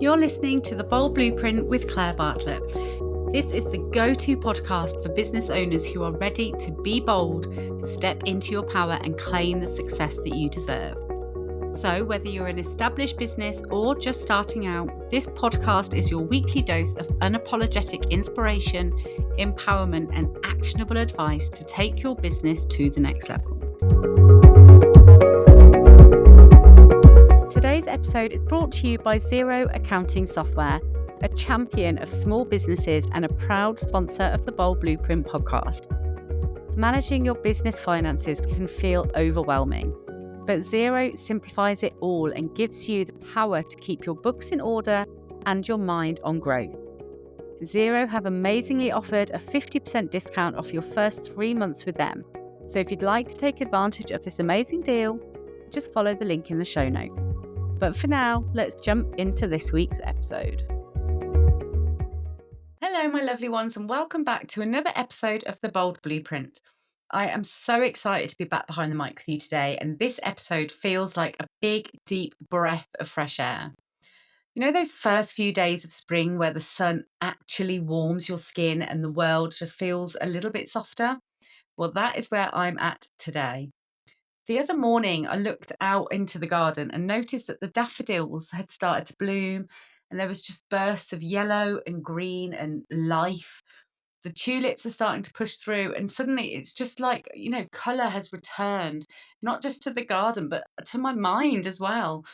You're listening to The Bold Blueprint with Claire Bartlett. This is the go-to podcast for business owners who are ready to be bold, step into your power and claim the success that you deserve. So whether you're an established business or just starting out, this podcast is your weekly dose of unapologetic inspiration, empowerment and actionable advice to take your business to the next level. Today's episode is brought to you by Xero Accounting Software, a champion of small businesses and a proud sponsor of the Bold Blueprint podcast. Managing your business finances can feel overwhelming, but Xero simplifies it all and gives you the power to keep your books in order and your mind on growth. Xero have amazingly offered a 50% discount off your first 3 months with them. So if you'd like to take advantage of this amazing deal, just follow the link in the show note. But for now, let's jump into this week's episode. Hello, my lovely ones, and welcome back to another episode of The Bold Blueprint. I am so excited to be back behind the mic with you today, and this episode feels like a big, deep breath of fresh air. You know those first few days of spring where the sun actually warms your skin and the world just feels a little bit softer? Well, that is where I'm at today. The other morning, I looked out into the garden and noticed that the daffodils had started to bloom and there was just bursts of yellow and green and life. The tulips are starting to push through and suddenly it's just like, colour has returned, not just to the garden, but to my mind as well.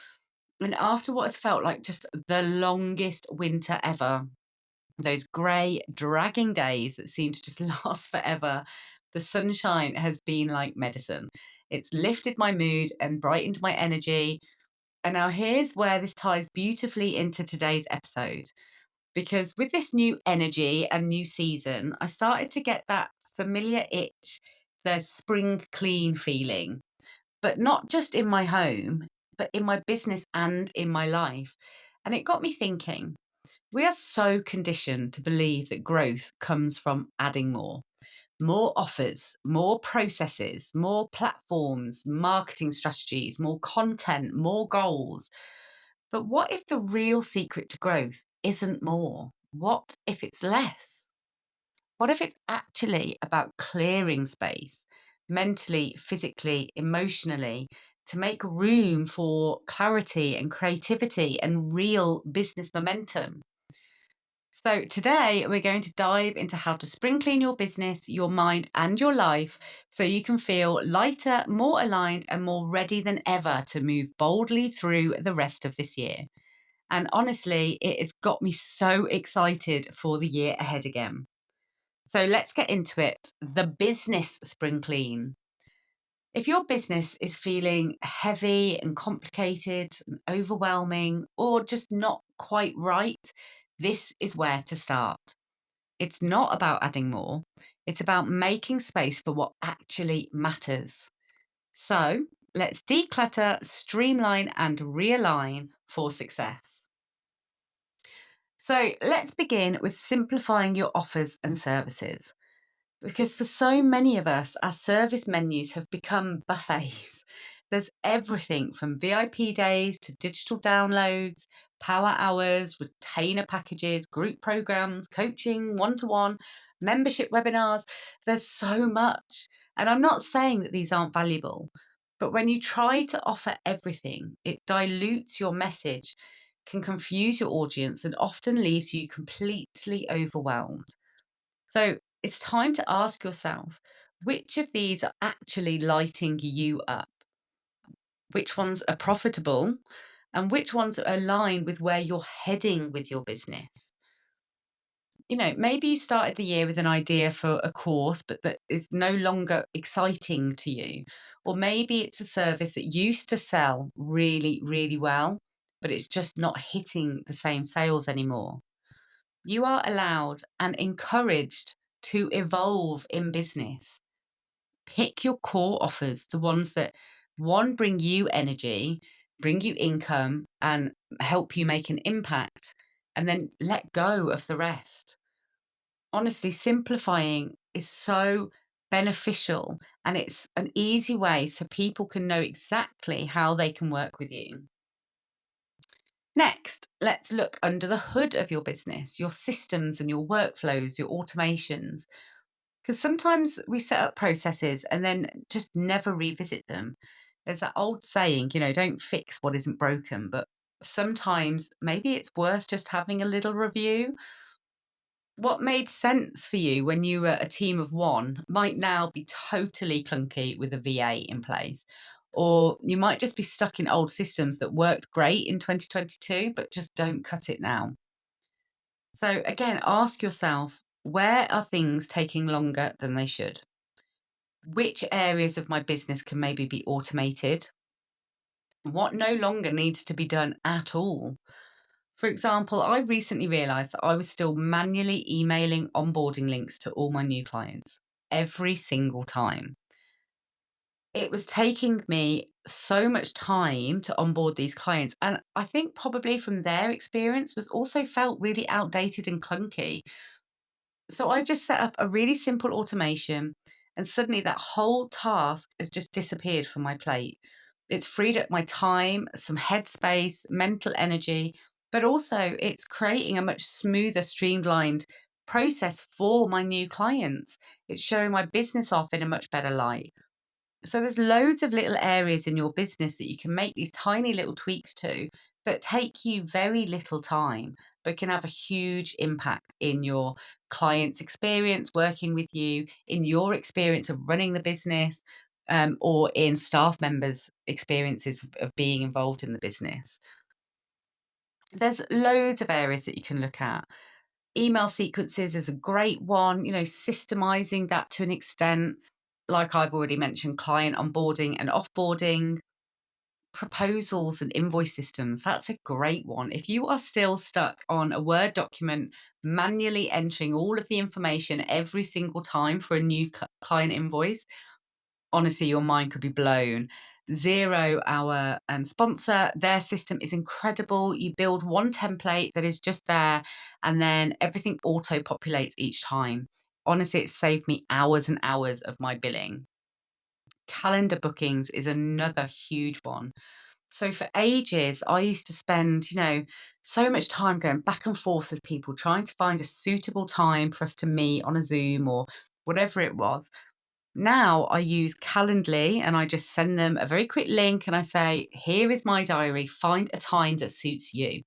And after what has felt like just the longest winter ever, those grey, dragging days that seem to just last forever, the sunshine has been like medicine. It's lifted my mood and brightened my energy. And now here's where this ties beautifully into today's episode. Because with this new energy and new season, I started to get that familiar itch, the spring clean feeling, but not just in my home, but in my business and in my life. And it got me thinking, we are so conditioned to believe that growth comes from adding more offers, more processes, more platforms, marketing strategies, more content, more goals. But what if the real secret to growth isn't more? What if it's less? What if it's actually about clearing space mentally, physically, emotionally to make room for clarity and creativity and real business momentum? So, today we're going to dive into how to spring clean your business, your mind, and your life so you can feel lighter, more aligned, and more ready than ever to move boldly through the rest of this year. And honestly, it has got me so excited for the year ahead again. So, let's get into it. The business spring clean. If your business is feeling heavy and complicated and overwhelming or just not quite right, this is where to start. It's not about adding more. It's about making space for what actually matters. So let's declutter, streamline, and realign for success. So let's begin with simplifying your offers and services. Because for so many of us, our service menus have become buffets. There's everything from VIP days to digital downloads, power hours, retainer packages, group programs, coaching, one-to-one, membership webinars. There's so much. And I'm not saying that these aren't valuable, but when you try to offer everything, it dilutes your message, can confuse your audience, and often leaves you completely overwhelmed. So it's time to ask yourself, which of these are actually lighting you up? Which ones are profitable? And which ones are aligned with where you're heading with your business? Maybe you started the year with an idea for a course, but that is no longer exciting to you. Or maybe it's a service that used to sell really, really well, but it's just not hitting the same sales anymore. You are allowed and encouraged to evolve in business. Pick your core offers, the ones that, one, bring you energy, bring you income, and help you make an impact, and then let go of the rest. Honestly, simplifying is so beneficial and it's an easy way so people can know exactly how they can work with you. Next, let's look under the hood of your business, your systems and your workflows, your automations. Because sometimes we set up processes and then just never revisit them. There's that old saying, don't fix what isn't broken, but sometimes maybe it's worth just having a little review. What made sense for you when you were a team of one might now be totally clunky with a VA in place. Or you might just be stuck in old systems that worked great in 2022, but just don't cut it now. So, again, ask yourself, where are things taking longer than they should? Which areas of my business can maybe be automated? What no longer needs to be done at all? For example, I recently realized that I was still manually emailing onboarding links to all my new clients every single time. It was taking me so much time to onboard these clients. And I think probably from their experience was also felt really outdated and clunky. So I just set up a really simple automation, and suddenly that whole task has just disappeared from my plate. It's freed up my time, some headspace, mental energy, but also it's creating a much smoother, streamlined process for my new clients. It's showing my business off in a much better light. So there's loads of little areas in your business that you can make these tiny little tweaks to that take you very little time, but can have a huge impact in your client's experience working with you, in your experience of running the business, or in staff members' experiences of being involved in the business. There's loads of areas that you can look at. Email sequences is a great one, systemizing that to an extent. Like I've already mentioned, client onboarding and offboarding, proposals and invoice systems. That's a great one. If you are still stuck on a Word document, manually entering all of the information every single time for a new client invoice, honestly, your mind could be blown. Zero, our sponsor, their system is incredible. You build one template that is just there, and then everything auto populates each time. Honestly, it saved me hours and hours of my billing. Calendar bookings is another huge one. So for ages, I used to spend, so much time going back and forth with people trying to find a suitable time for us to meet on a Zoom or whatever it was. Now I use Calendly and I just send them a very quick link and I say, here is my diary, find a time that suits you.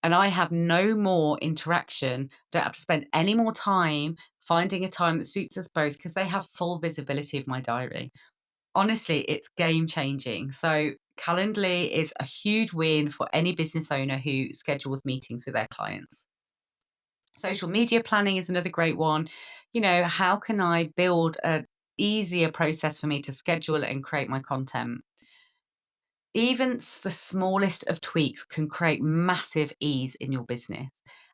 And I have no more interaction, don't have to spend any more time finding a time that suits us both because they have full visibility of my diary. Honestly, it's game changing. So Calendly is a huge win for any business owner who schedules meetings with their clients. Social media planning is another great one. How can I build a easier process for me to schedule and create my content? Even the smallest of tweaks can create massive ease in your business.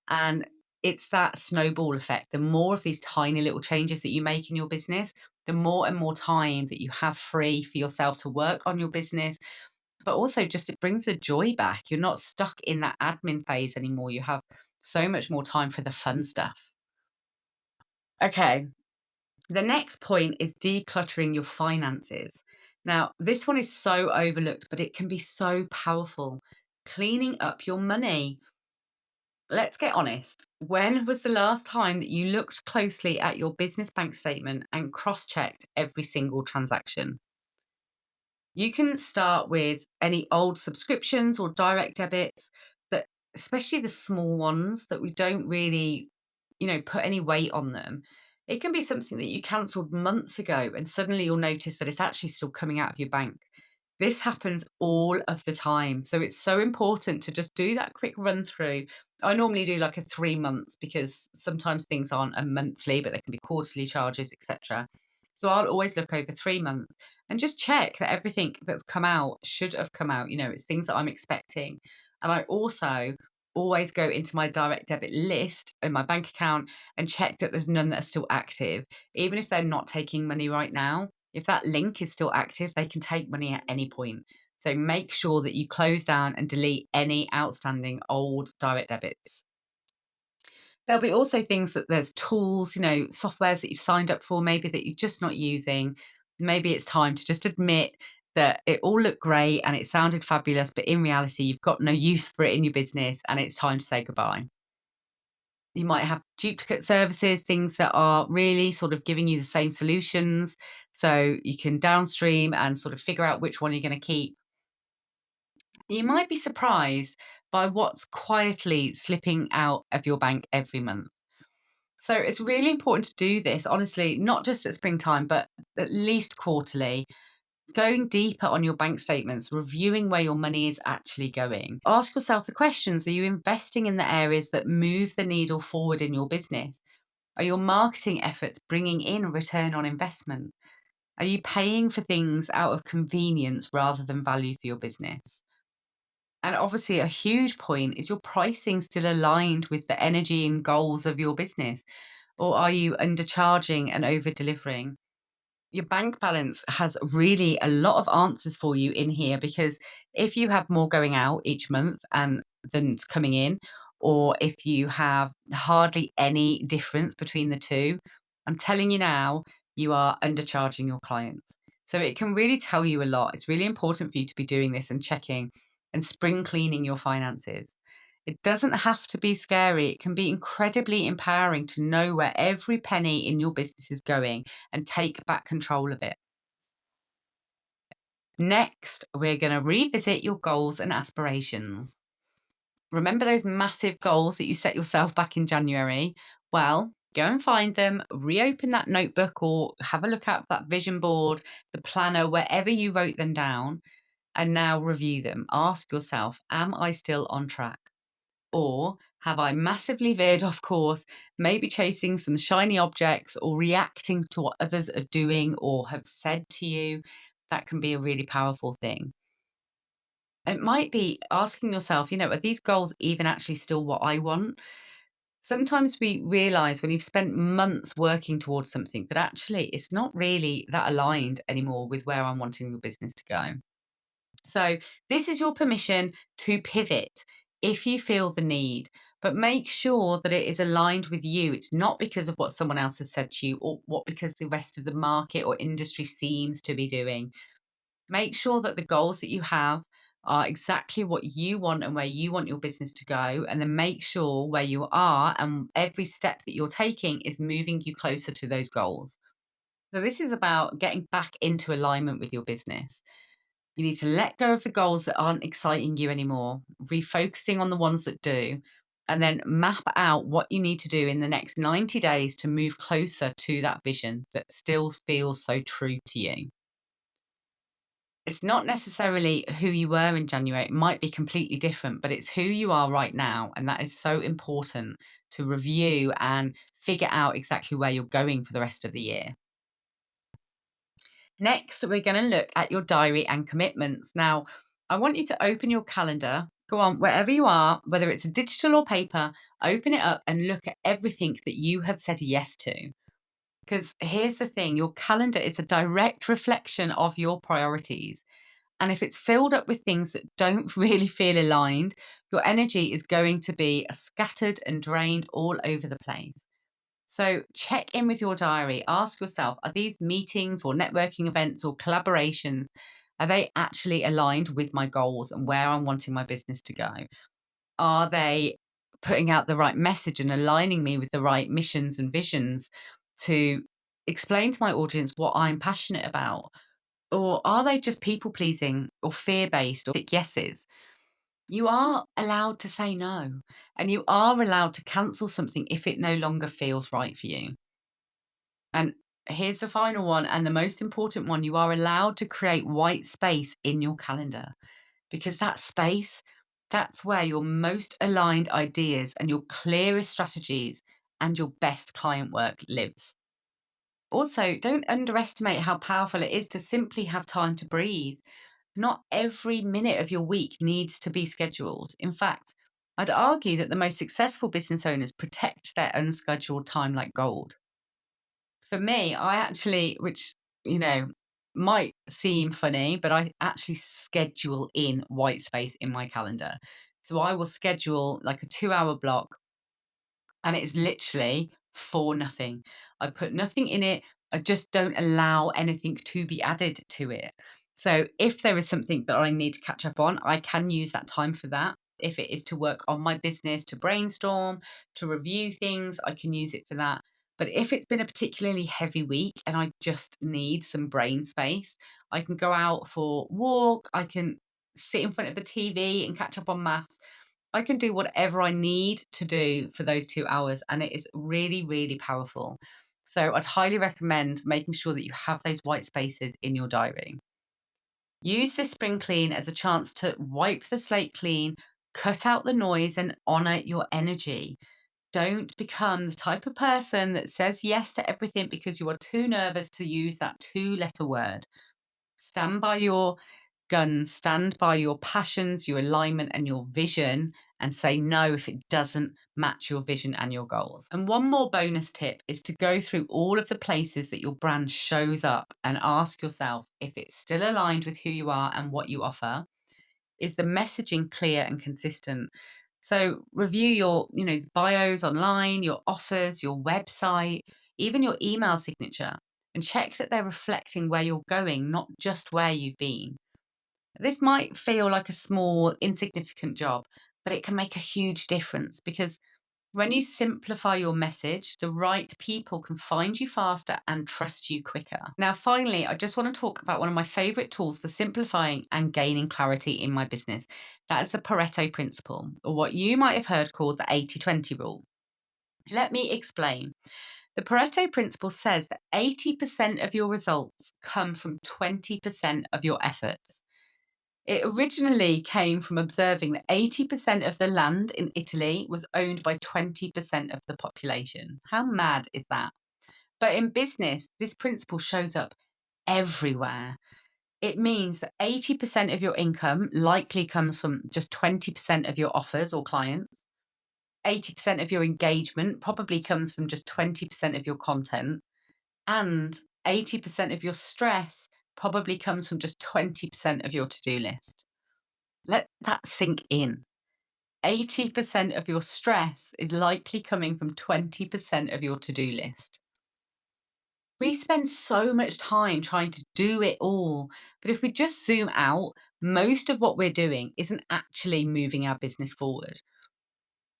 And it's that snowball effect. The more of these tiny little changes that you make in your business, the more and more time that you have free for yourself to work on your business. But also, just it brings the joy back. You're not stuck in that admin phase anymore. You have so much more time for the fun stuff. Okay, the next point is decluttering your finances. Now, this one is so overlooked, but it can be so powerful. Cleaning up your money. Let's get honest. When was the last time that you looked closely at your business bank statement and cross checked every single transaction? You can start with any old subscriptions or direct debits that, especially the small ones that we don't really, put any weight on them. It can be something that you cancelled months ago and suddenly you'll notice that it's actually still coming out of your bank. This happens all of the time. So it's so important to just do that quick run through. I normally do like a 3 months because sometimes things aren't a monthly, but they can be quarterly charges, etc. So I'll always look over 3 months and just check that everything that's come out should have come out. It's things that I'm expecting. And I also always go into my direct debit list in my bank account and check that there's none that are still active, even if they're not taking money right now. If that link is still active, they can take money at any point. So make sure that you close down and delete any outstanding old direct debits. There'll be also things that there's tools, softwares that you've signed up for, maybe that you're just not using. Maybe it's time to just admit that it all looked great and it sounded fabulous, but in reality, you've got no use for it in your business and it's time to say goodbye. You might have duplicate services, things that are really sort of giving you the same solutions. So you can downstream and sort of figure out which one you're going to keep. You might be surprised by what's quietly slipping out of your bank every month. So it's really important to do this, honestly, not just at springtime, but at least quarterly, going deeper on your bank statements, reviewing where your money is actually going. Ask yourself the questions: are you investing in the areas that move the needle forward in your business? Are your marketing efforts bringing in a return on investment? Are you paying for things out of convenience rather than value for your business? And obviously, a huge point is your pricing still aligned with the energy and goals of your business? Or are you undercharging and over delivering? Your bank balance has really a lot of answers for you in here, because if you have more going out each month and than's coming in, or if you have hardly any difference between the two, I'm telling you now, you are undercharging your clients. So it can really tell you a lot. It's really important for you to be doing this and checking and spring cleaning your finances. It doesn't have to be scary. It can be incredibly empowering to know where every penny in your business is going and take back control of it. Next, we're going to revisit your goals and aspirations. Remember those massive goals that you set yourself back in January? Well, go and find them, reopen that notebook or have a look at that vision board, the planner, wherever you wrote them down, and now review them. Ask yourself, am I still on track? Or have I massively veered off course, maybe chasing some shiny objects or reacting to what others are doing or have said to you? That can be a really powerful thing. It might be asking yourself, are these goals even actually still what I want? Sometimes we realize when you've spent months working towards something that actually it's not really that aligned anymore with where I'm wanting your business to go. So, this is your permission to pivot if you feel the need, but make sure that it is aligned with you. It's not because of what someone else has said to you or what because the rest of the market or industry seems to be doing. Make sure that the goals that you have are exactly what you want and where you want your business to go. And then make sure where you are and every step that you're taking is moving you closer to those goals. So, this is about getting back into alignment with your business. You need to let go of the goals that aren't exciting you anymore, refocusing on the ones that do, and then map out what you need to do in the next 90 days to move closer to that vision that still feels so true to you. It's not necessarily who you were in January, it might be completely different, but it's who you are right now. And that is so important to review and figure out exactly where you're going for the rest of the year. Next, we're going to look at your diary and commitments. Now, I want you to open your calendar. Go on, wherever you are, whether it's a digital or paper, open it up and look at everything that you have said yes to. Because here's the thing, your calendar is a direct reflection of your priorities. And if it's filled up with things that don't really feel aligned, your energy is going to be scattered and drained all over the place. So check in with your diary. Ask yourself, are these meetings or networking events or collaborations, are they actually aligned with my goals and where I'm wanting my business to go? Are they putting out the right message and aligning me with the right missions and visions to explain to my audience what I'm passionate about? Or are they just people pleasing or fear based or thick yeses? You are allowed to say no, and you are allowed to cancel something if it no longer feels right for you. And here's the final one, and the most important one: you are allowed to create white space in your calendar, because that space, that's where your most aligned ideas and your clearest strategies and your best client work lives. Also, don't underestimate how powerful it is to simply have time to breathe. Not every minute of your week needs to be scheduled. In fact, I'd argue that the most successful business owners protect their unscheduled time like gold. For me, I actually, which, you know, might seem funny, but I actually schedule in white space in my calendar. So I will schedule like a 2 hour block, and it's literally for nothing. I put nothing in it. I just don't allow anything to be added to it. So if there is something that I need to catch up on, I can use that time for that. If it is to work on my business, to brainstorm, to review things, I can use it for that. But if it's been a particularly heavy week and I just need some brain space, I can go out for a walk, I can sit in front of the TV and catch up on maths. I can do whatever I need to do for those 2 hours, and it is really, really powerful. So I'd highly recommend making sure that you have those white spaces in your diary. Use this spring clean as a chance to wipe the slate clean, cut out the noise, and honor your energy. Don't become the type of person that says yes to everything because you are too nervous to use that two-letter word. Stand by your guns, stand by your passions, your alignment, and your vision, and say no if it doesn't match your vision and your goals. And one more bonus tip is to go through all of the places that your brand shows up and ask yourself if it's still aligned with who you are and what you offer. Is the messaging clear and consistent? So review your, bios online, your offers, your website, even your email signature, and check that they're reflecting where you're going, not just where you've been. This might feel like a small, insignificant job, but it can make a huge difference because when you simplify your message, the right people can find you faster and trust you quicker. Now, finally, I just want to talk about one of my favorite tools for simplifying and gaining clarity in my business. That is the Pareto principle, or what you might have heard called the 80-20 rule. Let me explain. The Pareto principle says that 80% of your results come from 20% of your efforts. It originally came from observing that 80% of the land in Italy was owned by 20% of the population. How mad is that? But in business, this principle shows up everywhere. It means that 80% of your income likely comes from just 20% of your offers or clients. 80% of your engagement probably comes from just 20% of your content. And 80% of your stress probably comes from just 20% of your to do list. Let that sink in. 80% of your stress is likely coming from 20% of your to do list. We spend so much time trying to do it all, but if we just zoom out, most of what we're doing isn't actually moving our business forward.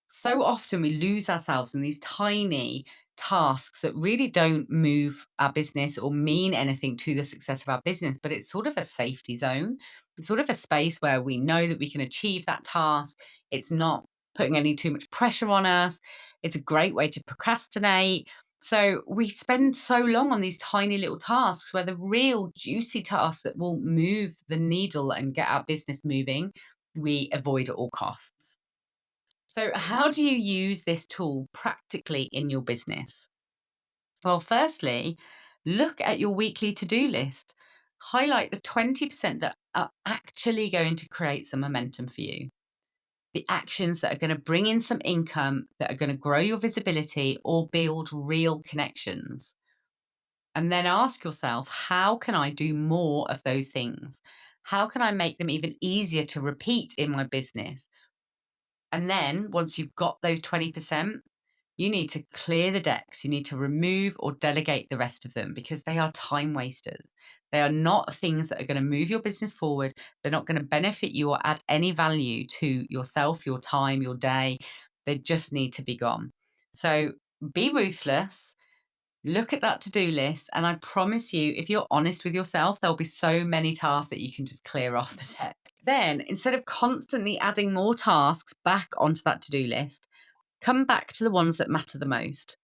So often we lose ourselves in these tiny tasks that really don't move our business or mean anything to the success of our business, but it's sort of a safety zone. It's sort of a space where we know that we can achieve that task. It's not putting any too much pressure on us. It's a great way to procrastinate. So we spend so long on these tiny little tasks where the real juicy tasks that will move the needle and get our business moving, we avoid at all costs. So, how do you use this tool practically in your business? Well, firstly, look at your weekly to do list. Highlight the 20% that are actually going to create some momentum for you. The actions that are going to bring in some income, that are going to grow your visibility or build real connections. And then ask yourself, how can I do more of those things? How can I make them even easier to repeat in my business? And then once you've got those 20%, you need to clear the decks. You need to remove or delegate the rest of them because they are time wasters. They are not things that are going to move your business forward. They're not going to benefit you or add any value to yourself, your time, your day. They just need to be gone. So be ruthless. Look at that to do list. And I promise you, if you're honest with yourself, there'll be so many tasks that you can just clear off the deck. Then, instead of constantly adding more tasks back onto that to do list, come back to the ones that matter the most.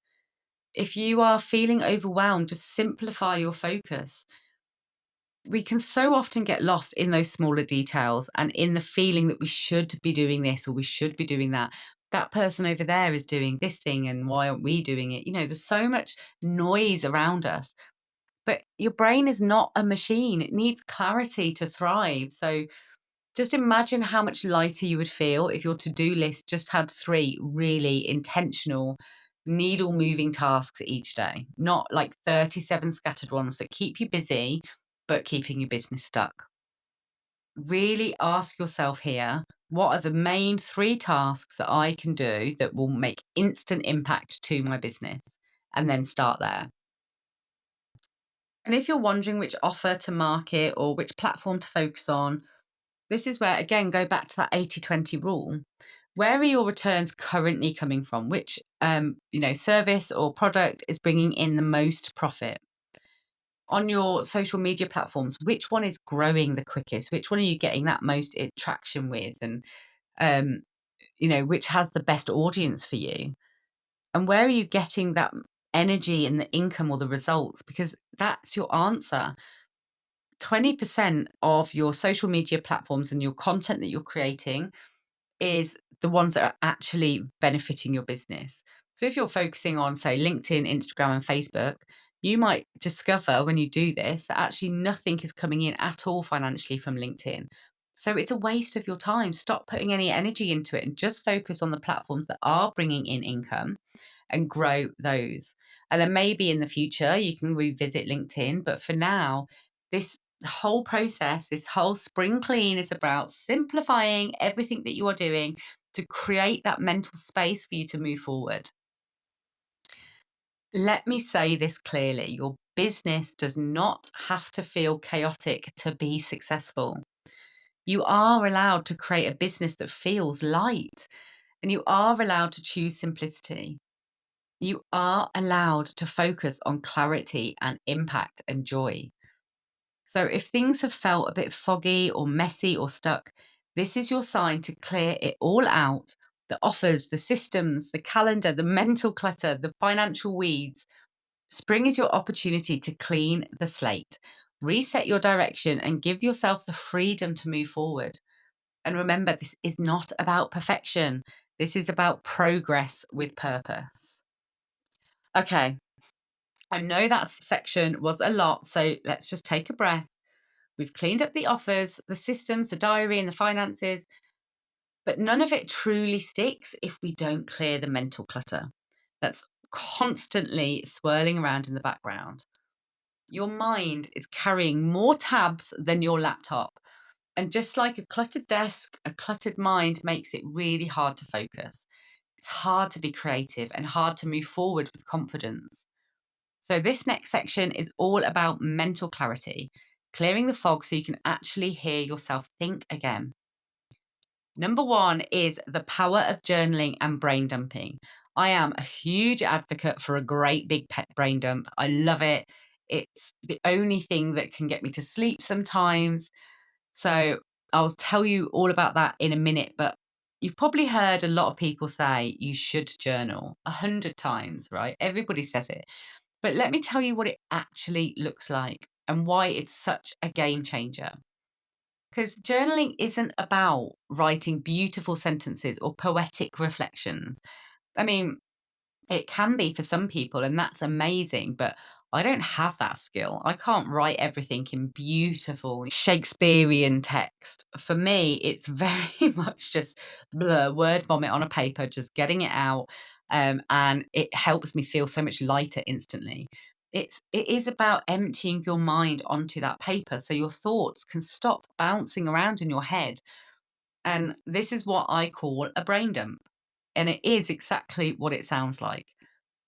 If you are feeling overwhelmed, just simplify your focus. We can so often get lost in those smaller details and in the feeling that we should be doing this or we should be doing that. That person over there is doing this thing, and why aren't we doing it? There's so much noise around us, but your brain is not a machine. It needs clarity to thrive. So just imagine how much lighter you would feel if your to do list just had three really intentional, needle moving tasks each day, not like 37 scattered ones that keep you busy, but keeping your business stuck. Really ask yourself here, what are the main three tasks that I can do that will make instant impact to my business? And then start there. And if you're wondering which offer to market or which platform to focus on, this is where, again, go back to that 80/20 rule. Where are your returns currently coming from? Which service or product is bringing in the most profit? On your social media platforms, which one is growing the quickest? Which one are you getting that most traction with? And um, which has the best audience for you? And where are you getting that energy and the income or the results? Because that's your answer. 20% of your social media platforms and your content that you're creating is the ones that are actually benefiting your business. So if you're focusing on, say, LinkedIn, Instagram, and Facebook, you might discover when you do this that actually nothing is coming in at all financially from LinkedIn. So it's a waste of your time. Stop putting any energy into it and just focus on the platforms that are bringing in income and grow those. And then maybe in the future you can revisit LinkedIn. But for now, this whole process, this whole spring clean is about simplifying everything that you are doing to create that mental space for you to move forward. Let me say this clearly: your business does not have to feel chaotic to be successful. You are allowed to create a business that feels light, and you are allowed to choose simplicity. You are allowed to focus on clarity and impact and joy. So, if things have felt a bit foggy or messy or stuck, this is your sign to clear it all out: the offers, the systems, the calendar, the mental clutter, the financial weeds. Spring is your opportunity to clean the slate, reset your direction, and give yourself the freedom to move forward. And remember, this is not about perfection, this is about progress with purpose. Okay, I know that section was a lot, so let's just take a breath. We've cleaned up the offers, the systems, the diary, and the finances, but none of it truly sticks if we don't clear the mental clutter that's constantly swirling around in the background. Your mind is carrying more tabs than your laptop. And just like a cluttered desk, a cluttered mind makes it really hard to focus. It's hard to be creative and hard to move forward with confidence. So, this next section is all about mental clarity, clearing the fog so you can actually hear yourself think again. Number one is the power of journaling and brain dumping. I am a huge advocate for a great big pet brain dump. I love it. It's the only thing that can get me to sleep sometimes. So, I'll tell you all about that in a minute. But you've probably heard a lot of people say you should journal 100 times, right? Everybody says it. But let me tell you what it actually looks like and why it's such a game changer. Because journaling isn't about writing beautiful sentences or poetic reflections. I mean, it can be for some people, and that's amazing, but I don't have that skill. I can't write everything in beautiful Shakespearean text. For me, it's very much just blur, word vomit on a paper, just getting it out. And it helps me feel so much lighter instantly. It is about emptying your mind onto that paper so your thoughts can stop bouncing around in your head. And this is what I call a brain dump. And it is exactly what it sounds like.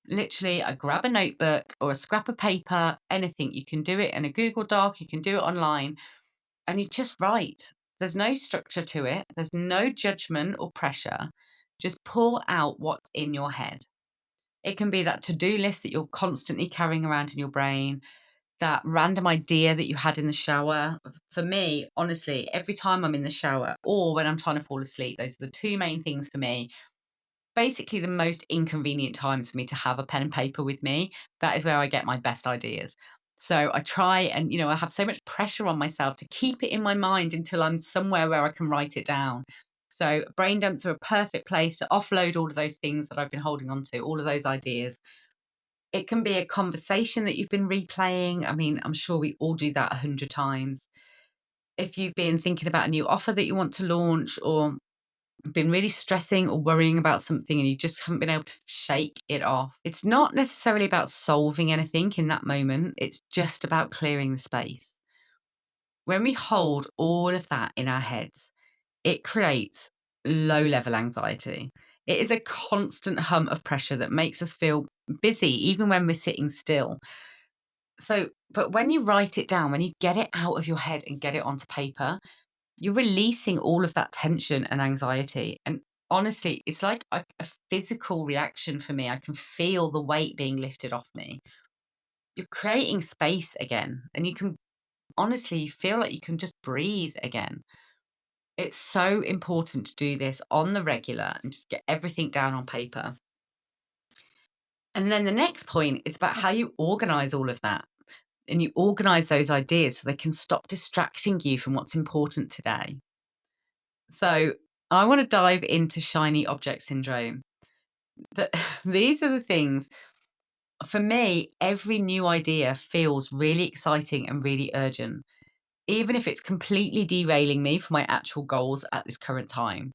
Literally, I grab a notebook or a scrap of paper, anything. You can do it in a Google Doc, you can do it online, and you just write. There's no structure to it, there's no judgment or pressure. Just pull out what's in your head. It can be that to do list that you're constantly carrying around in your brain, that random idea that you had in the shower. For me, honestly, every time I'm in the shower or when I'm trying to fall asleep, those are the two main things for me. Basically the most inconvenient times for me to have a pen and paper with me. That is where I get my best ideas. So I try and, I have so much pressure on myself to keep it in my mind until I'm somewhere where I can write it down. So brain dumps are a perfect place to offload all of those things that I've been holding on to, all of those ideas. It can be a conversation that you've been replaying. I mean, I'm sure we all do that 100 times. If you've been thinking about a new offer that you want to launch, or been really stressing or worrying about something and you just haven't been able to shake it off. It's not necessarily about solving anything in that moment, it's just about clearing the space. When we hold all of that in our heads, it creates low level anxiety. It is a constant hum of pressure that makes us feel busy even when we're sitting still. But when you write it down, when you get it out of your head and get it onto paper, you're releasing all of that tension and anxiety. And honestly, it's like a physical reaction for me. I can feel the weight being lifted off me. You're creating space again, and you can honestly feel like you can just breathe again. It's so important to do this on the regular and just get everything down on paper. And then the next point is about how you organize all of that, and you organize those ideas so they can stop distracting you from what's important today. So, I want to dive into shiny object syndrome. That these are the things for me, every new idea feels really exciting and really urgent, even if it's completely derailing me from my actual goals at this current time.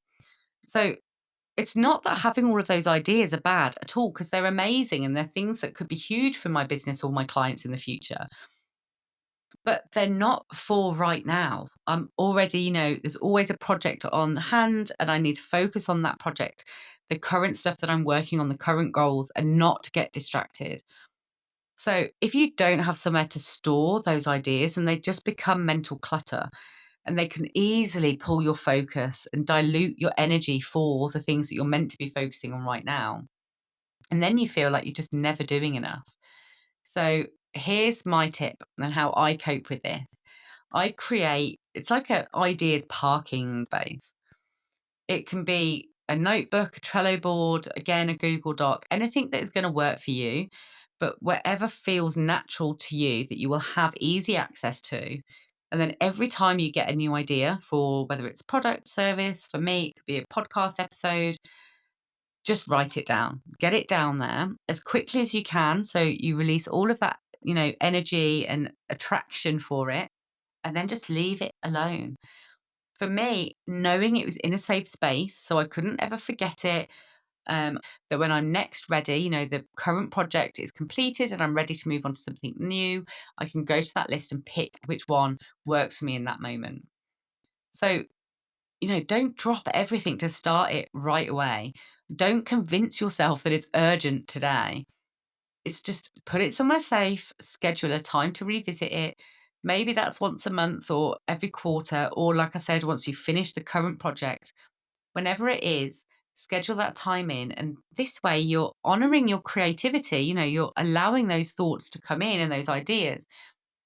So, it's not that having all of those ideas are bad at all, because they're amazing and they're things that could be huge for my business or my clients in the future. But they're not for right now. I'm already, there's always a project on hand and I need to focus on that project, the current stuff that I'm working on, the current goals, and not get distracted. So if you don't have somewhere to store those ideas, and they just become mental clutter, and they can easily pull your focus and dilute your energy for the things that you're meant to be focusing on right now. And then you feel like you're just never doing enough. So here's my tip and how I cope with this. I create, it's like an ideas parking space. It can be a notebook, a Trello board, again, a Google Doc, anything that is going to work for you, but whatever feels natural to you that you will have easy access to. And then every time you get a new idea for whether it's product, service, for me, it could be a podcast episode, just write it down, get it down there as quickly as you can. So you release all of that, energy and attraction for it, and then just leave it alone. For me, knowing it was in a safe space, so I couldn't ever forget it. That when I'm next ready, the current project is completed and I'm ready to move on to something new, I can go to that list and pick which one works for me in that moment. So, don't drop everything to start it right away. Don't convince yourself that it's urgent today. It's just put it somewhere safe, schedule a time to revisit it. Maybe that's once a month or every quarter, or like I said, once you finish the current project, whenever it is, schedule that time in. And this way, you're honoring your creativity. You're allowing those thoughts to come in and those ideas,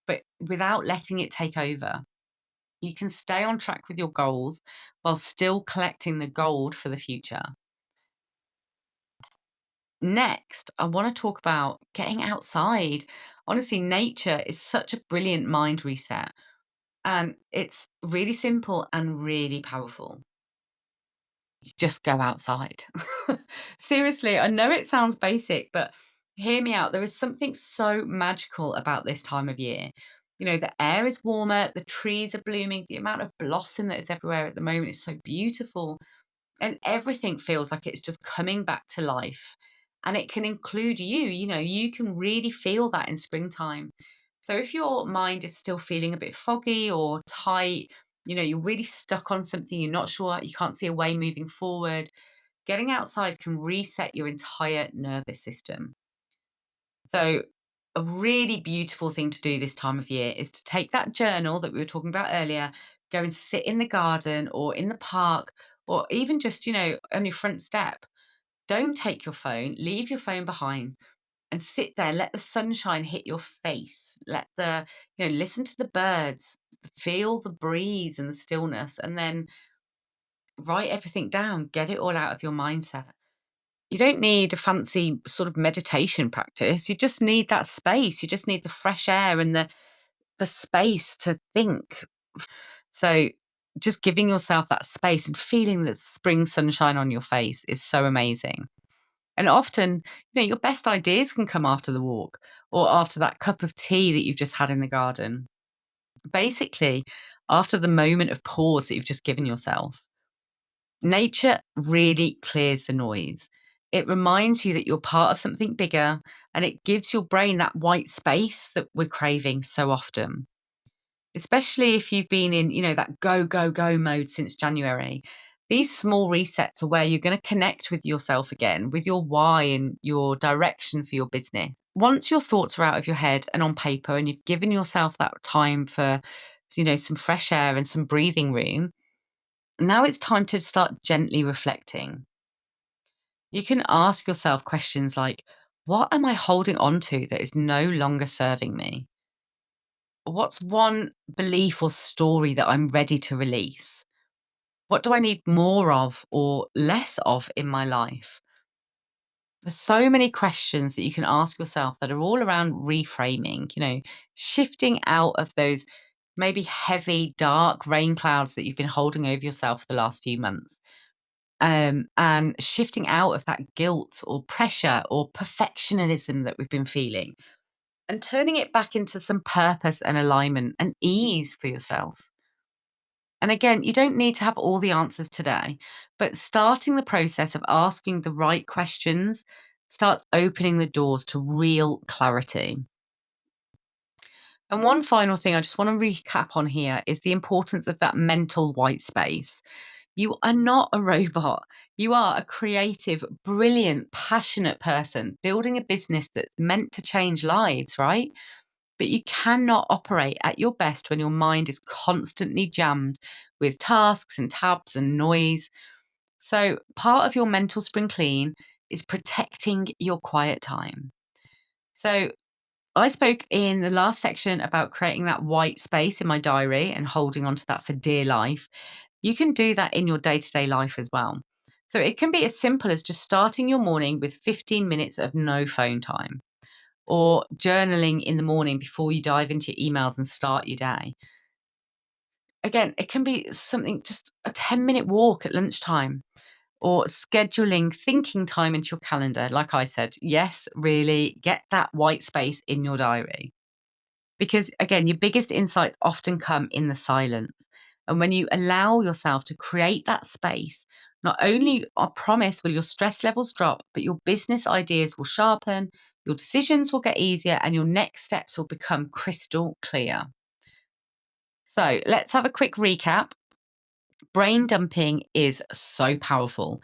but without letting it take over. You can stay on track with your goals while still collecting the gold for the future. Next, I want to talk about getting outside. Honestly, nature is such a brilliant mind reset, and it's really simple and really powerful. You just go outside. Seriously, I know it sounds basic, but hear me out. There is something so magical about this time of year. The air is warmer, the trees are blooming, the amount of blossom that is everywhere at the moment is so beautiful. And everything feels like it's just coming back to life. And it can include you, you can really feel that in springtime. So if your mind is still feeling a bit foggy or tight, you're really stuck on something, you're not sure, you can't see a way moving forward, getting outside can reset your entire nervous system. So a really beautiful thing to do this time of year is to take that journal that we were talking about earlier, go and sit in the garden or in the park, or even just, on your front step. Don't take your phone, leave your phone behind and sit there. Let the sunshine hit your face. Listen to the birds, feel the breeze and the stillness, and then write everything down. Get it all out of your mindset. You don't need a fancy sort of meditation practice. You just need that space. You just need the fresh air and the space to think. So just giving yourself that space and feeling the spring sunshine on your face is so amazing. And often, your best ideas can come after the walk or after that cup of tea that you've just had in the garden. Basically, after the moment of pause that you've just given yourself. Nature really clears the noise. It reminds you that you're part of something bigger, and it gives your brain that white space that we're craving so often. Especially if you've been in, that go, go, go mode since January. These small resets are where you're going to connect with yourself again, with your why and your direction for your business. Once your thoughts are out of your head and on paper, and you've given yourself that time for, some fresh air and some breathing room, now it's time to start gently reflecting. You can ask yourself questions like, what am I holding on to that is no longer serving me? What's one belief or story that I'm ready to release? What do I need more of or less of in my life? There's so many questions that you can ask yourself that are all around reframing, shifting out of those maybe heavy, dark rain clouds that you've been holding over yourself the last few months. And shifting out of that guilt or pressure or perfectionism that we've been feeling and turning it back into some purpose and alignment and ease for yourself. And again, you don't need to have all the answers today, but starting the process of asking the right questions starts opening the doors to real clarity. And one final thing I just want to recap on here is the importance of that mental white space. You are not a robot. You are a creative, brilliant, passionate person building a business that's meant to change lives, right? But you cannot operate at your best when your mind is constantly jammed with tasks and tabs and noise. So, part of your mental spring clean is protecting your quiet time. So, I spoke in the last section about creating that white space in my diary and holding on to that for dear life. You can do that in your day to day life as well. So, it can be as simple as just starting your morning with 15 minutes of no phone time or journaling in the morning before you dive into your emails and start your day. Again, it can be something just a 10-minute walk at lunchtime or scheduling thinking time into your calendar. Like I said, yes, really get that white space in your diary. Because again, your biggest insights often come in the silence. And when you allow yourself to create that space, not only, I promise, will your stress levels drop, but your business ideas will sharpen, your decisions will get easier, and your next steps will become crystal clear. So let's have a quick recap. Brain dumping is so powerful.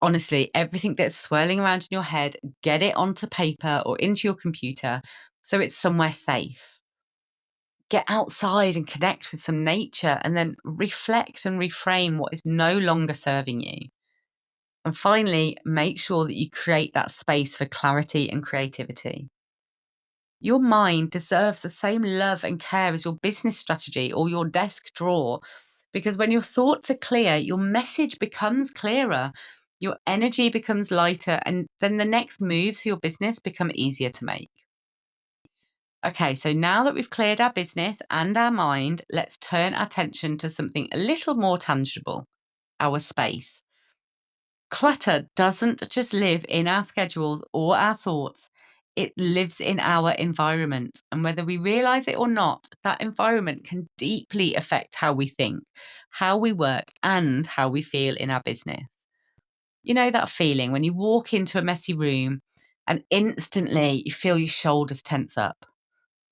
Honestly, everything that's swirling around in your head, get it onto paper or into your computer so it's somewhere safe. Get outside and connect with some nature and then reflect and reframe what is no longer serving you. And finally, make sure that you create that space for clarity and creativity. Your mind deserves the same love and care as your business strategy or your desk drawer, because when your thoughts are clear, your message becomes clearer, your energy becomes lighter, and then the next moves for your business become easier to make. Okay, so now that we've cleared our business and our mind, let's turn our attention to something a little more tangible: our space. Clutter doesn't just live in our schedules or our thoughts, it lives in our environment. And whether we realize it or not, that environment can deeply affect how we think, how we work, and how we feel in our business. You know that feeling when you walk into a messy room and instantly you feel your shoulders tense up?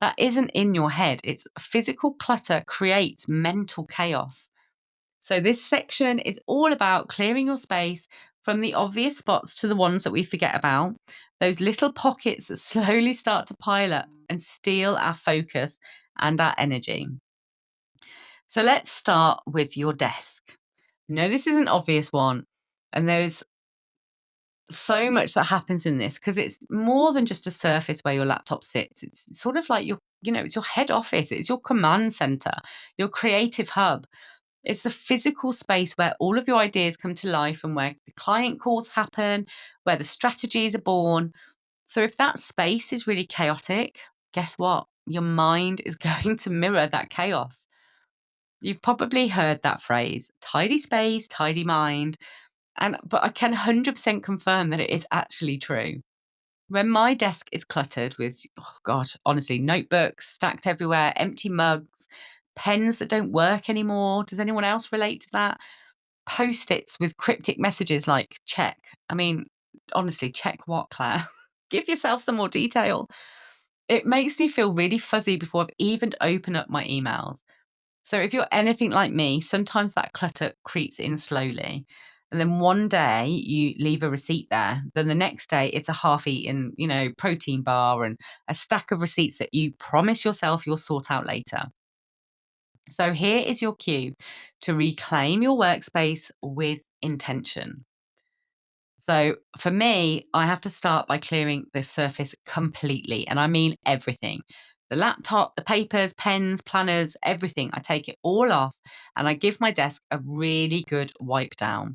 That isn't in your head, it's physical clutter creates mental chaos. So, this section is all about clearing your space from the obvious spots to the ones that we forget about, those little pockets that slowly start to pile up and steal our focus and our energy. So, let's start with your desk. No, this is an obvious one. And there's so much that happens in this because it's more than just a surface where your laptop sits. It's sort of like it's your head office, it's your command center, your creative hub. It's the physical space where all of your ideas come to life and where the client calls happen, where the strategies are born. So if that space is really chaotic, guess what? Your mind is going to mirror that chaos. You've probably heard that phrase, tidy space, tidy mind. But I can 100% confirm that it is actually true. When my desk is cluttered with, oh God, honestly, notebooks stacked everywhere, empty mugs, pens that don't work anymore. Does anyone else relate to that? Post-its with cryptic messages like check. I mean, honestly, check what, Claire? Give yourself some more detail. It makes me feel really fuzzy before I've even opened up my emails. So if you're anything like me, sometimes that clutter creeps in slowly. and then one day you leave a receipt there, then the next day it's a half-eaten, protein bar and a stack of receipts that you promise yourself you'll sort out later. So here is your cue to reclaim your workspace with intention. So for me, I have to start by clearing the surface completely, and I mean everything. The laptop, the papers, pens, planners, everything. I take it all off and I give my desk a really good wipe down.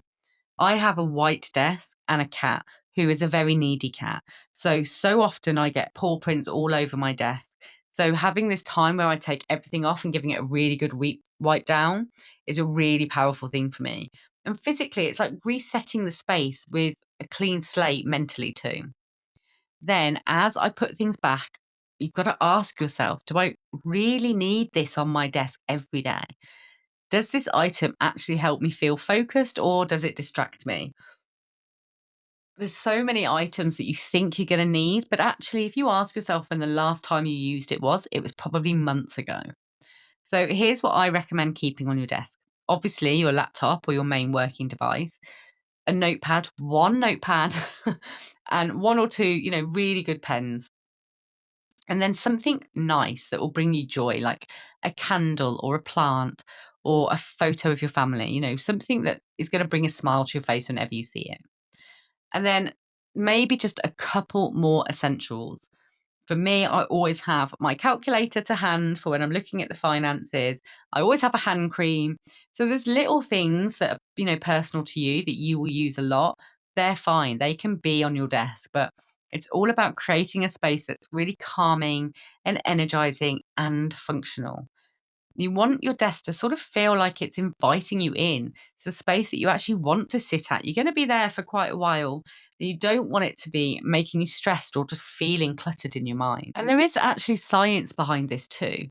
I have a white desk and a cat who is a very needy cat. So often I get paw prints all over my desk. So having this time where I take everything off and giving it a really good wipe down is a really powerful thing for me. And physically, it's like resetting the space with a clean slate mentally too. Then, as I put things back, you've got to ask yourself, do I really need this on my desk every day? Does this item actually help me feel focused or does it distract me? There's so many items that you think you're going to need, but actually, if you ask yourself when the last time you used it was probably months ago. So here's what I recommend keeping on your desk. Obviously, your laptop or your main working device, a notepad, one notepad, and one or two, really good pens. And then something nice that will bring you joy, like a candle or a plant or a photo of your family, something that is going to bring a smile to your face whenever you see it. And then maybe just a couple more essentials. For me, I always have my calculator to hand for when I'm looking at the finances. I always have a hand cream. So there's little things that are, personal to you that you will use a lot. They're fine. They can be on your desk, but it's all about creating a space that's really calming and energizing and functional. You want your desk to sort of feel like it's inviting you in. It's a space that you actually want to sit at. You're going to be there for quite a while. You don't want it to be making you stressed or just feeling cluttered in your mind. And there is actually science behind this too.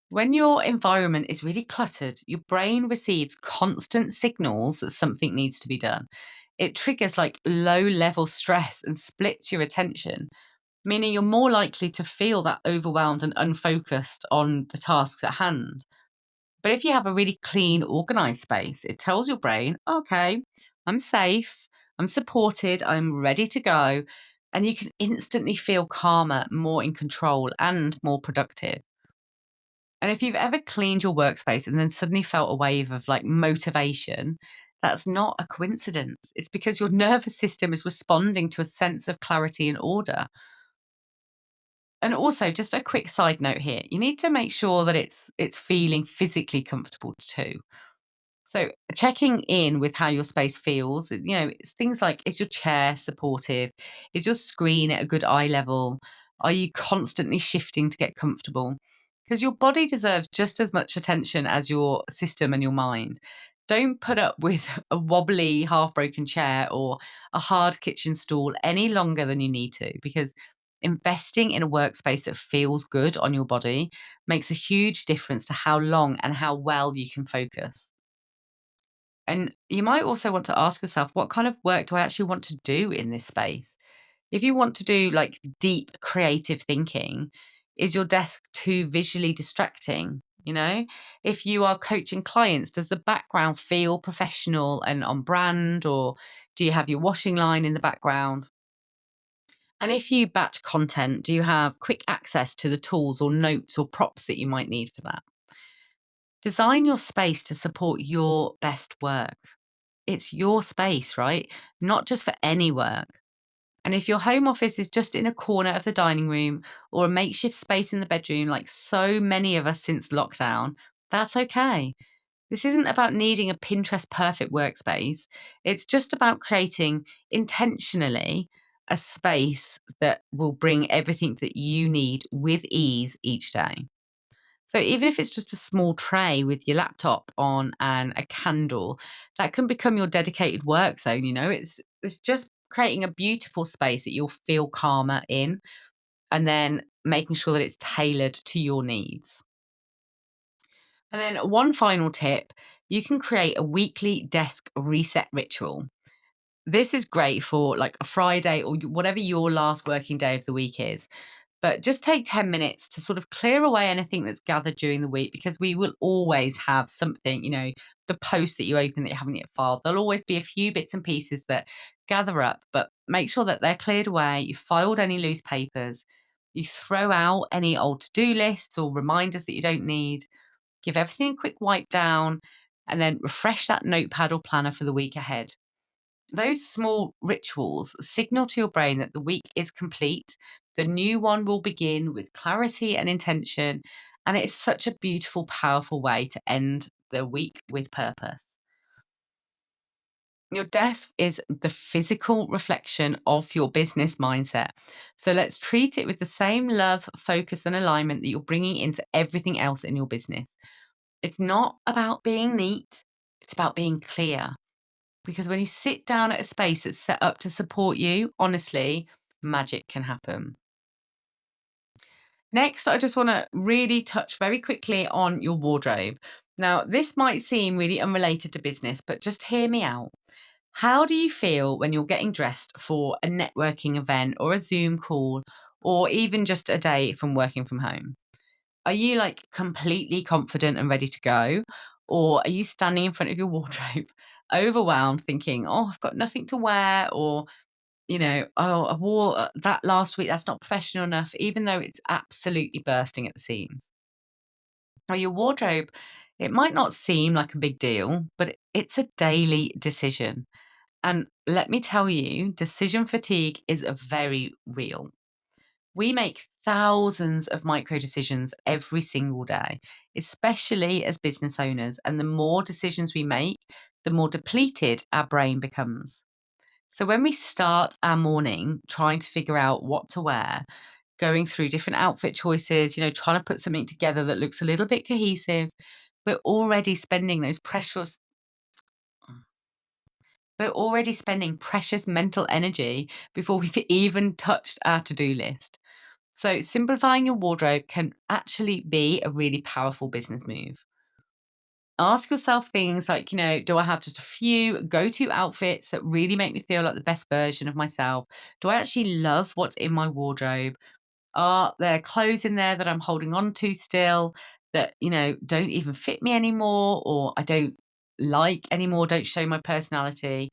When your environment is really cluttered, your brain receives constant signals that something needs to be done. It triggers like low level stress and splits your attention, meaning you're more likely to feel that overwhelmed and unfocused on the tasks at hand. But if you have a really clean, organized space, it tells your brain, okay, I'm safe, I'm supported, I'm ready to go. And you can instantly feel calmer, more in control, and more productive. And if you've ever cleaned your workspace and then suddenly felt a wave of like motivation, that's not a coincidence. It's because your nervous system is responding to a sense of clarity and order. And also, just a quick side note here, you need to make sure that it's feeling physically comfortable too. So checking in with how your space feels, it's things like, is your chair supportive? Is your screen at a good eye level? Are you constantly shifting to get comfortable? Because your body deserves just as much attention as your system and your mind. Don't put up with a wobbly, half broken chair or a hard kitchen stool any longer than you need to, because investing in a workspace that feels good on your body makes a huge difference to how long and how well you can focus. And you might also want to ask yourself, what kind of work do I actually want to do in this space? If you want to do like deep creative thinking, is your desk too visually distracting? If you are coaching clients, does the background feel professional and on brand, or do you have your washing line in the background? And if you batch content, do you have quick access to the tools or notes or props that you might need for that? Design your space to support your best work. It's your space, right? Not just for any work. And if your home office is just in a corner of the dining room or a makeshift space in the bedroom, like so many of us since lockdown, that's okay. This isn't about needing a Pinterest perfect workspace. It's just about creating intentionally a space that will bring everything that you need with ease each day. So even if it's just a small tray with your laptop on and a candle, that can become your dedicated work zone, It's just creating a beautiful space that you'll feel calmer in and then making sure that it's tailored to your needs. And then one final tip, you can create a weekly desk reset ritual. This is great for like a Friday or whatever your last working day of the week is. But just take 10 minutes to sort of clear away anything that's gathered during the week, because we will always have something, the post that you open that you haven't yet filed. There'll always be a few bits and pieces that gather up, but make sure that they're cleared away. You've filed any loose papers. You throw out any old to do lists or reminders that you don't need. Give everything a quick wipe down and then refresh that notepad or planner for the week ahead. Those small rituals signal to your brain that the week is complete. The new one will begin with clarity and intention. And it's such a beautiful, powerful way to end the week with purpose. Your desk is the physical reflection of your business mindset. So let's treat it with the same love, focus, and alignment that you're bringing into everything else in your business. It's not about being neat, it's about being clear. Because when you sit down at a space that's set up to support you, honestly, magic can happen. Next, I just want to really touch very quickly on your wardrobe. Now, this might seem really unrelated to business, but just hear me out. How do you feel when you're getting dressed for a networking event or a Zoom call, or even just a day from working from home? Are you like completely confident and ready to go? Or are you standing in front of your wardrobe, overwhelmed, thinking, oh, I've got nothing to wear? Or, oh, I wore that last week. That's not professional enough, even though it's absolutely bursting at the seams. Or your wardrobe, it might not seem like a big deal, but it's a daily decision. And let me tell you, decision fatigue is a very real. We make thousands of micro decisions every single day, especially as business owners. And the more decisions we make, the more depleted our brain becomes. So when we start our morning trying to figure out what to wear, going through different outfit choices, trying to put something together that looks a little bit cohesive, we're already spending those precious we're already spending precious mental energy before we've even touched our to-do list. So, simplifying your wardrobe can actually be a really powerful business move. Ask yourself things like, do I have just a few go to outfits that really make me feel like the best version of myself? Do I actually love what's in my wardrobe? Are there clothes in there that I'm holding on to still that, don't even fit me anymore or I don't like anymore, don't show my personality?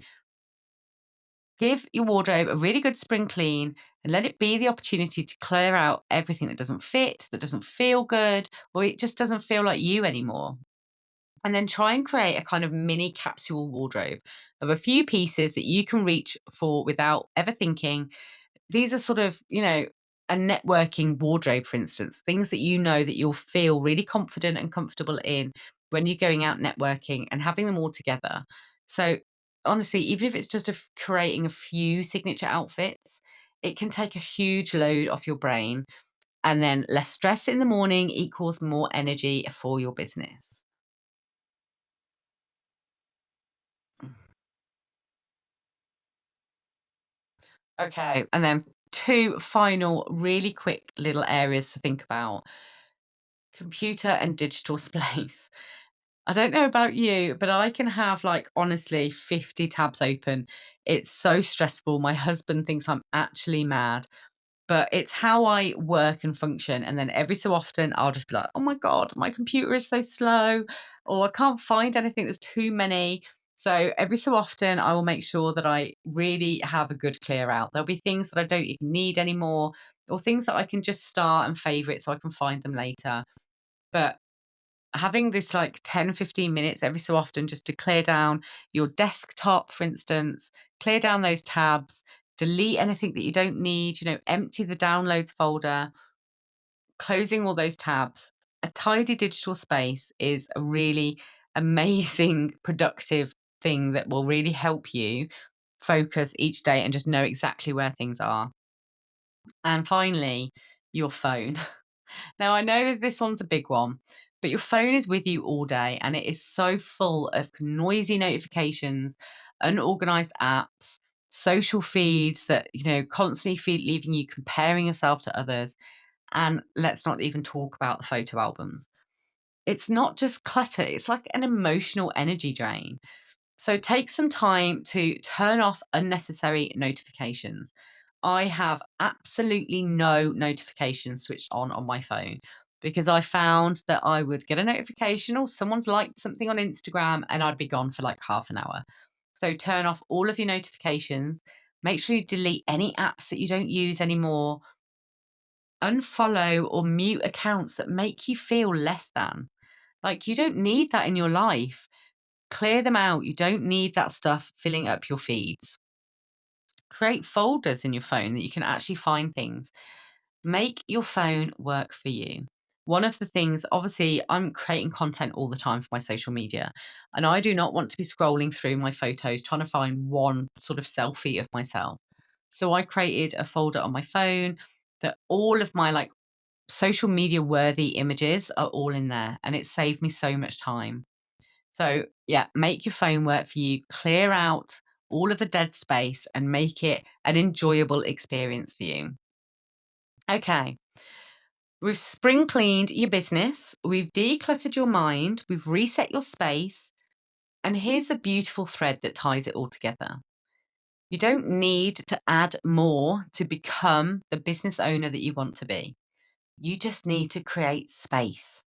Give your wardrobe a really good spring clean and let it be the opportunity to clear out everything that doesn't fit, that doesn't feel good, or it just doesn't feel like you anymore. And then try and create a kind of mini capsule wardrobe of a few pieces that you can reach for without ever thinking. These are sort of, a networking wardrobe, for instance, things that that you'll feel really confident and comfortable in when you're going out networking and having them all together. So, honestly, even if it's just creating a few signature outfits, it can take a huge load off your brain. And then less stress in the morning equals more energy for your business. Okay. And then two final, really quick little areas to think about: computer and digital space. I don't know about you, but I can have like honestly 50 tabs open. It's so stressful. My husband thinks I'm actually mad, but it's how I work and function. And then every so often I'll just be like, oh my God, my computer is so slow, or I can't find anything. There's too many. So every so often I will make sure that I really have a good clear out. There'll be things that I don't even need anymore, or things that I can just start and favorite so I can find them later. But having this like 10, 15 minutes every so often just to clear down your desktop, for instance, clear down those tabs, delete anything that you don't need, empty the downloads folder, closing all those tabs. A tidy digital space is a really amazing, productive thing that will really help you focus each day and just know exactly where things are. And finally, your phone. Now, I know that this one's a big one, but your phone is with you all day and it is so full of noisy notifications, unorganized apps, social feeds that, constantly feed leaving you comparing yourself to others. And let's not even talk about the photo albums. It's not just clutter, it's like an emotional energy drain. So take some time to turn off unnecessary notifications. I have absolutely no notifications switched on my phone because I found that I would get a notification or someone's liked something on Instagram and I'd be gone for like half an hour. So turn off all of your notifications. Make sure you delete any apps that you don't use anymore. Unfollow or mute accounts that make you feel less than. Like, you don't need that in your life. Clear them out. You don't need that stuff filling up your feeds. Create folders in your phone that you can actually find things. Make your phone work for you. One of the things, obviously, I'm creating content all the time for my social media, and I do not want to be scrolling through my photos trying to find one sort of selfie of myself. So I created a folder on my phone that all of my like social media worthy images are all in there, and it saved me so much time. So, yeah, make your phone work for you, clear out all of the dead space and make it an enjoyable experience for you. Okay, we've spring cleaned your business, we've decluttered your mind, we've reset your space, and here's the beautiful thread that ties it all together. You don't need to add more to become the business owner that you want to be. You just need to create space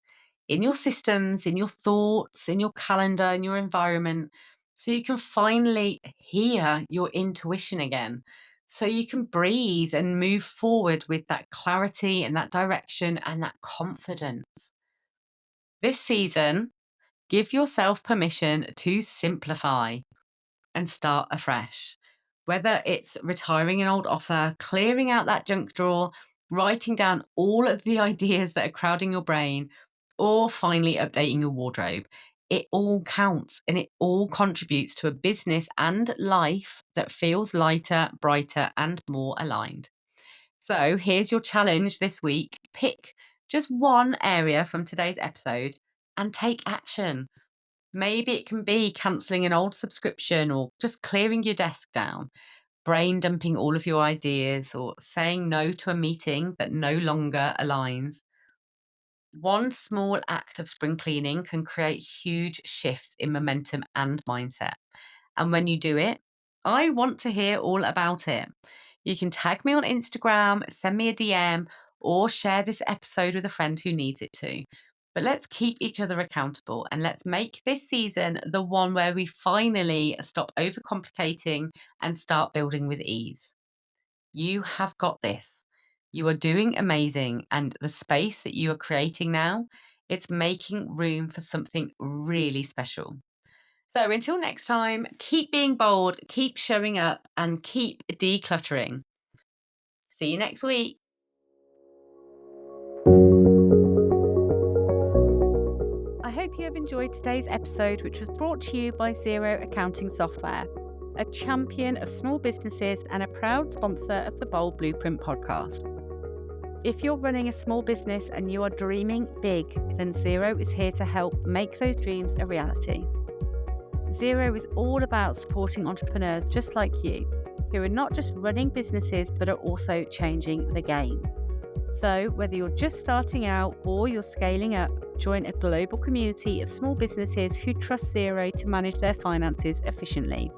in your systems, in your thoughts, in your calendar, in your environment, so you can finally hear your intuition again. So you can breathe and move forward with that clarity and that direction and that confidence. This season, give yourself permission to simplify and start afresh. Whether it's retiring an old offer, clearing out that junk drawer, writing down all of the ideas that are crowding your brain, or finally updating your wardrobe, it all counts and it all contributes to a business and life that feels lighter, brighter, and more aligned. So here's your challenge this week: pick just one area from today's episode and take action. Maybe it can be cancelling an old subscription or just clearing your desk down, brain dumping all of your ideas, or saying no to a meeting that no longer aligns. One small act of spring cleaning can create huge shifts in momentum and mindset. And when you do it, I want to hear all about it. You can tag me on Instagram, send me a DM, or share this episode with a friend who needs it too. But let's keep each other accountable and let's make this season the one where we finally stop overcomplicating and start building with ease. You have got this. You are doing amazing, and the space that you are creating now, it's making room for something really special. So until next time, keep being bold, keep showing up, and keep decluttering. See you next week. I hope you have enjoyed today's episode, which was brought to you by Xero Accounting Software, a champion of small businesses and a proud sponsor of the Bold Blueprint podcast. If you're running a small business and you are dreaming big, then Xero is here to help make those dreams a reality. Xero is all about supporting entrepreneurs just like you, who are not just running businesses but are also changing the game. So whether you're just starting out or you're scaling up, join a global community of small businesses who trust Xero to manage their finances efficiently.